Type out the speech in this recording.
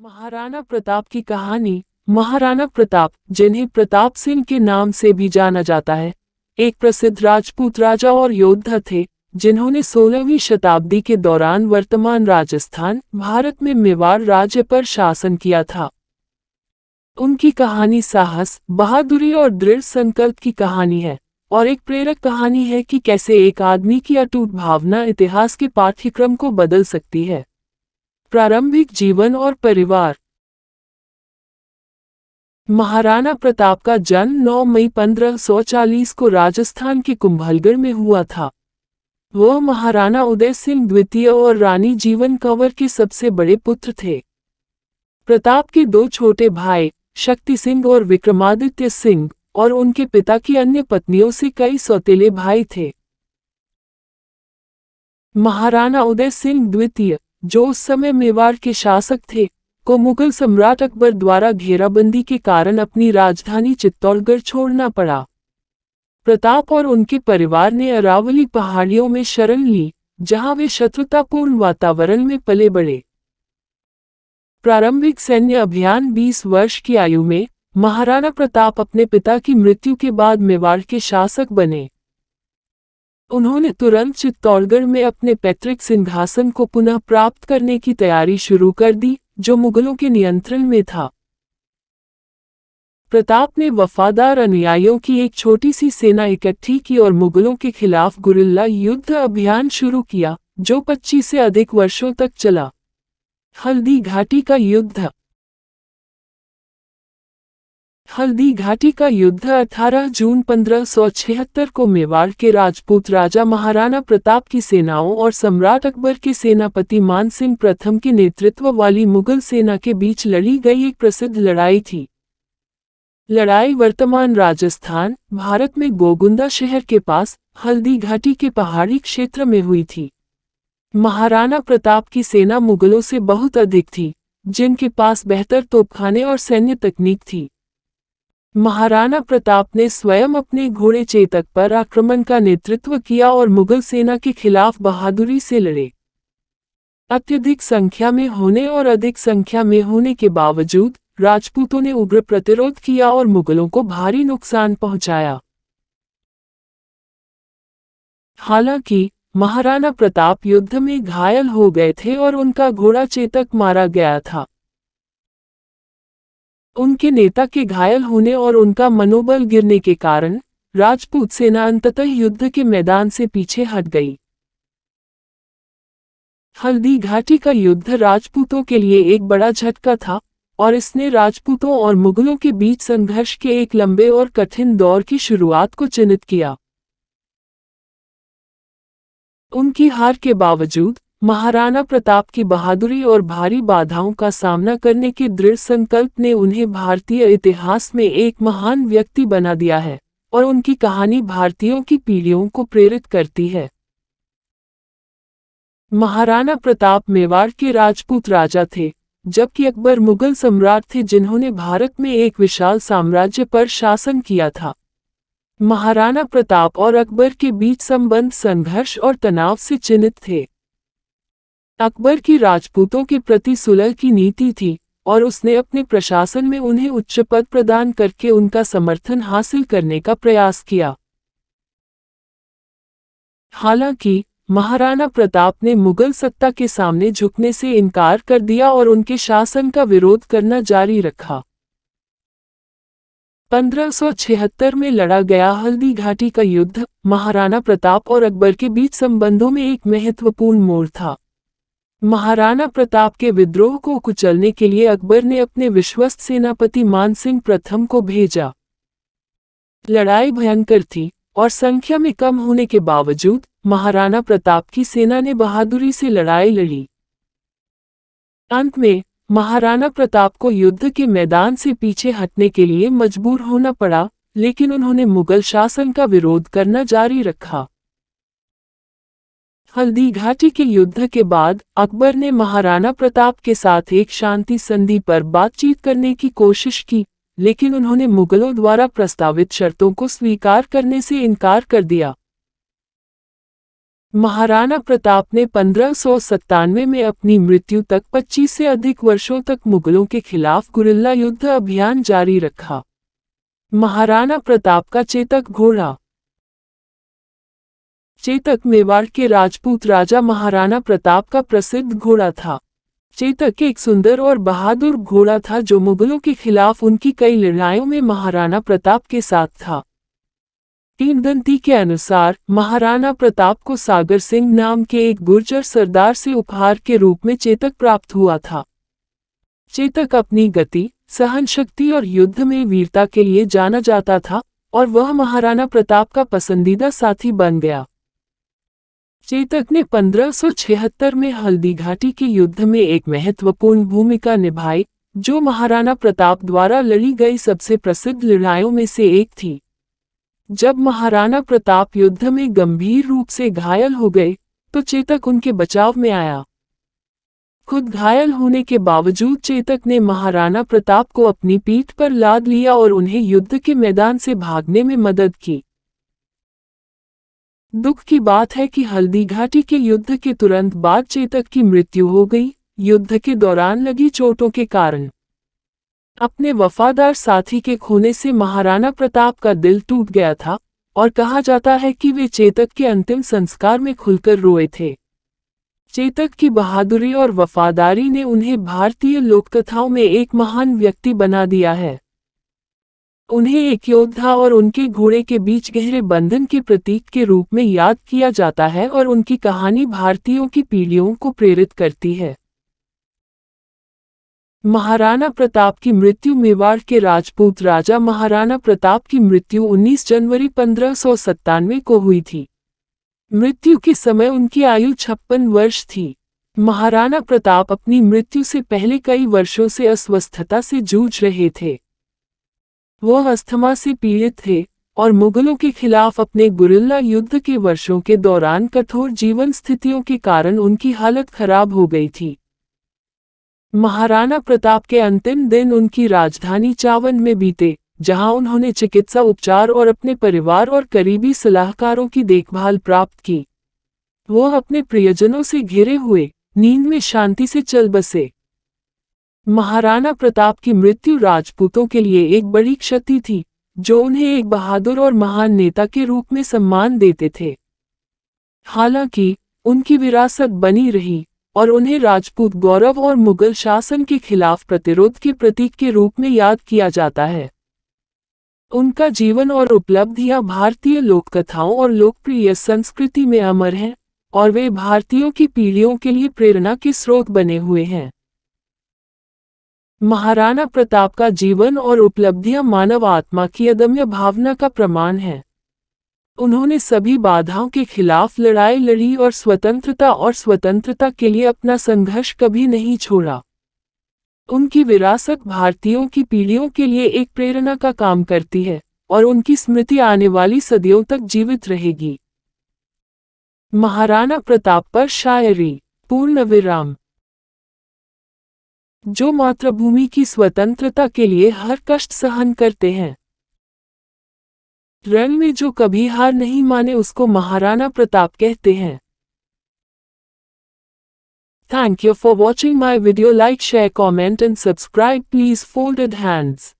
महाराणा प्रताप की कहानी। महाराणा प्रताप, जिन्हें प्रताप सिंह के नाम से भी जाना जाता है, एक प्रसिद्ध राजपूत राजा और योद्धा थे, जिन्होंने 16वीं शताब्दी के दौरान वर्तमान राजस्थान, भारत में मेवाड़ राज्य पर शासन किया था। उनकी कहानी साहस, बहादुरी और दृढ़ संकल्प की कहानी है, और एक प्रेरक कहानी है कि कैसे एक आदमी की अटूट भावना इतिहास के पाठ्यक्रम को बदल सकती है। प्रारंभिक जीवन और परिवार। महाराणा प्रताप का जन्म 9 मई 1540 को राजस्थान के कुंभलगढ़ में हुआ था। वह महाराणा उदय सिंह द्वितीय और रानी जीवन कंवर के सबसे बड़े पुत्र थे। प्रताप के दो छोटे भाई, शक्ति सिंह और विक्रमादित्य सिंह, और उनके पिता की अन्य पत्नियों से कई सौतेले भाई थे। महाराणा उदय सिंह द्वितीय, जो उस समय मेवाड़ के शासक थे, को मुगल सम्राट अकबर द्वारा घेराबंदी के कारण अपनी राजधानी चित्तौड़गढ़ छोड़ना पड़ा। प्रताप और उनके परिवार ने अरावली पहाड़ियों में शरण ली, जहां वे शत्रुतापूर्ण वातावरण में पले बढ़े। प्रारंभिक सैन्य अभियान। 20 वर्ष की आयु में महाराणा प्रताप अपने पिता की मृत्यु के बाद मेवाड़ के शासक बने। उन्होंने तुरंत चित्तौड़गढ़ में अपने पैतृक सिंहासन को पुनः प्राप्त करने की तैयारी शुरू कर दी, जो मुगलों के नियंत्रण में था। प्रताप ने वफादार अनुयायियों की एक छोटी सी सेना इकट्ठी की और मुगलों के खिलाफ गुरिल्ला युद्ध अभियान शुरू किया, जो 25 से अधिक वर्षों तक चला। हल्दी घाटी का युद्ध। हल्दी घाटी का युद्ध 18 जून 1576 को मेवाड़ के राजपूत राजा महाराणा प्रताप की सेनाओं और सम्राट अकबर के सेनापति मान सिंह प्रथम के नेतृत्व वाली मुगल सेना के बीच लड़ी गई एक प्रसिद्ध लड़ाई थी। लड़ाई वर्तमान राजस्थान, भारत में गोगुंदा शहर के पास हल्दी घाटी के पहाड़ी क्षेत्र में हुई थी। महाराणा प्रताप की सेना मुगलों से बहुत अधिक थी, जिनके पास बेहतर तोपखाने और सैन्य तकनीक थी। महाराणा प्रताप ने स्वयं अपने घोड़े चेतक पर आक्रमण का नेतृत्व किया और मुगल सेना के खिलाफ बहादुरी से लड़े। अत्यधिक संख्या में होने और अधिक संख्या में होने के बावजूद राजपूतों ने उग्र प्रतिरोध किया और मुगलों को भारी नुकसान पहुंचाया। हालांकि महाराणा प्रताप युद्ध में घायल हो गए थे और उनका घोड़ा चेतक मारा गया था। उनके नेता के घायल होने और उनका मनोबल गिरने के कारण राजपूत सेना अंततः युद्ध के मैदान से पीछे हट गई। हल्दी घाटी का युद्ध राजपूतों के लिए एक बड़ा झटका था, और इसने राजपूतों और मुगलों के बीच संघर्ष के एक लंबे और कठिन दौर की शुरुआत को चिन्हित किया। उनकी हार के बावजूद महाराणा प्रताप की बहादुरी और भारी बाधाओं का सामना करने के दृढ़ संकल्प ने उन्हें भारतीय इतिहास में एक महान व्यक्ति बना दिया है, और उनकी कहानी भारतीयों की पीढ़ियों को प्रेरित करती है। महाराणा प्रताप मेवाड़ के राजपूत राजा थे, जबकि अकबर मुगल सम्राट थे जिन्होंने भारत में एक विशाल साम्राज्य पर शासन किया था। महाराणा प्रताप और अकबर के बीच संबंध संघर्ष और तनाव से चिन्हित थे। अकबर की राजपूतों के प्रति सुलह की नीति थी, और उसने अपने प्रशासन में उन्हें उच्च पद प्रदान करके उनका समर्थन हासिल करने का प्रयास किया। हालांकि महाराणा प्रताप ने मुगल सत्ता के सामने झुकने से इनकार कर दिया और उनके शासन का विरोध करना जारी रखा। 1576 में लड़ा गया हल्दी घाटी का युद्ध महाराणा प्रताप और अकबर के बीच संबंधों में एक महत्वपूर्ण मोड़ था। महाराणा प्रताप के विद्रोह को कुचलने के लिए अकबर ने अपने विश्वस्त सेनापति मान सिंह प्रथम को भेजा। लड़ाई भयंकर थी, और संख्या में कम होने के बावजूद महाराणा प्रताप की सेना ने बहादुरी से लड़ाई लड़ी। अंत में महाराणा प्रताप को युद्ध के मैदान से पीछे हटने के लिए मजबूर होना पड़ा, लेकिन उन्होंने मुगल शासन का विरोध करना जारी रखा। हल्दी घाटी के युद्ध के बाद अकबर ने महाराणा प्रताप के साथ एक शांति संधि पर बातचीत करने की कोशिश की, लेकिन उन्होंने मुगलों द्वारा प्रस्तावित शर्तों को स्वीकार करने से इनकार कर दिया। महाराणा प्रताप ने 1597 में अपनी मृत्यु तक 25 से अधिक वर्षों तक मुगलों के खिलाफ गुरिल्ला युद्ध अभियान जारी रखा। महाराणा प्रताप का चेतक घोड़ा। चेतक मेवाड़ के राजपूत राजा महाराणा प्रताप का प्रसिद्ध घोड़ा था। चेतक एक सुंदर और बहादुर घोड़ा था जो मुगलों के खिलाफ उनकी कई लड़ाइयों में महाराणा प्रताप के साथ था। किंवदंती के अनुसार महाराणा प्रताप को सागर सिंह नाम के एक गुर्जर सरदार से उपहार के रूप में चेतक प्राप्त हुआ था। चेतक अपनी गति, सहन शक्ति और युद्ध में वीरता के लिए जाना जाता था और वह महाराणा प्रताप का पसंदीदा साथी बन गया। चेतक ने 1576 में हल्दी घाटी के युद्ध में एक महत्वपूर्ण भूमिका निभाई, जो महाराणा प्रताप द्वारा लड़ी गई सबसे प्रसिद्ध लड़ाइयों में से एक थी। जब महाराणा प्रताप युद्ध में गंभीर रूप से घायल हो गए, तो चेतक उनके बचाव में आया। खुद घायल होने के बावजूद चेतक ने महाराणा प्रताप को अपनी पीठ पर लाद लिया और उन्हें युद्ध के मैदान से भागने में मदद की। दुख की बात है कि हल्दी घाटी के युद्ध के तुरंत बाद चेतक की मृत्यु हो गई, युद्ध के दौरान लगी चोटों के कारण। अपने वफादार साथी के खोने से महाराणा प्रताप का दिल टूट गया था और कहा जाता है कि वे चेतक के अंतिम संस्कार में खुलकर रोए थे। चेतक की बहादुरी और वफादारी ने उन्हें भारतीय लोककथाओं में एक महान व्यक्ति बना दिया है। उन्हें एक योद्धा और उनके घोड़े के बीच गहरे बंधन के प्रतीक के रूप में याद किया जाता है और उनकी कहानी भारतीयों की पीढ़ियों को प्रेरित करती है। महाराणा प्रताप की मृत्यु। मेवाड़ के राजपूत राजा महाराणा प्रताप की मृत्यु 19 जनवरी 1597 को हुई थी। मृत्यु के समय उनकी आयु 56 वर्ष थी। महाराणा प्रताप अपनी मृत्यु से पहले कई वर्षों से अस्वस्थता से जूझ रहे थे। वह अस्थमा से पीड़ित थे और मुगलों के खिलाफ अपने गुरिल्ला युद्ध के वर्षों के दौरान कठोर जीवन स्थितियों के कारण उनकी हालत खराब हो गई थी। महाराणा प्रताप के अंतिम दिन उनकी राजधानी चावन में बीते, जहां उन्होंने चिकित्सा उपचार और अपने परिवार और करीबी सलाहकारों की देखभाल प्राप्त की। वह अपने प्रियजनों से घिरे हुए नींद में शांति से चल बसे। महाराणा प्रताप की मृत्यु राजपूतों के लिए एक बड़ी क्षति थी, जो उन्हें एक बहादुर और महान नेता के रूप में सम्मान देते थे। हालांकि उनकी विरासत बनी रही और उन्हें राजपूत गौरव और मुगल शासन के खिलाफ प्रतिरोध के प्रतीक के रूप में याद किया जाता है। उनका जीवन और उपलब्धियां भारतीय लोककथाओं और लोकप्रिय संस्कृति में अमर हैं और वे भारतीयों की पीढ़ियों के लिए प्रेरणा के स्रोत बने हुए हैं। महाराणा प्रताप का जीवन और उपलब्धियां मानव आत्मा की अदम्य भावना का प्रमाण है। उन्होंने सभी बाधाओं के खिलाफ लड़ाई लड़ी और स्वतंत्रता के लिए अपना संघर्ष कभी नहीं छोड़ा। उनकी विरासत भारतीयों की पीढ़ियों के लिए एक प्रेरणा का काम करती है और उनकी स्मृति आने वाली सदियों तक जीवित रहेगी। महाराणा प्रताप पर शायरी। पूर्ण विराम। जो मातृभूमि की स्वतंत्रता के लिए हर कष्ट सहन करते हैं, रण में जो कभी हार नहीं माने, उसको महाराणा प्रताप कहते हैं। Thank you for watching my video. Like, share, comment and subscribe. Please folded hands.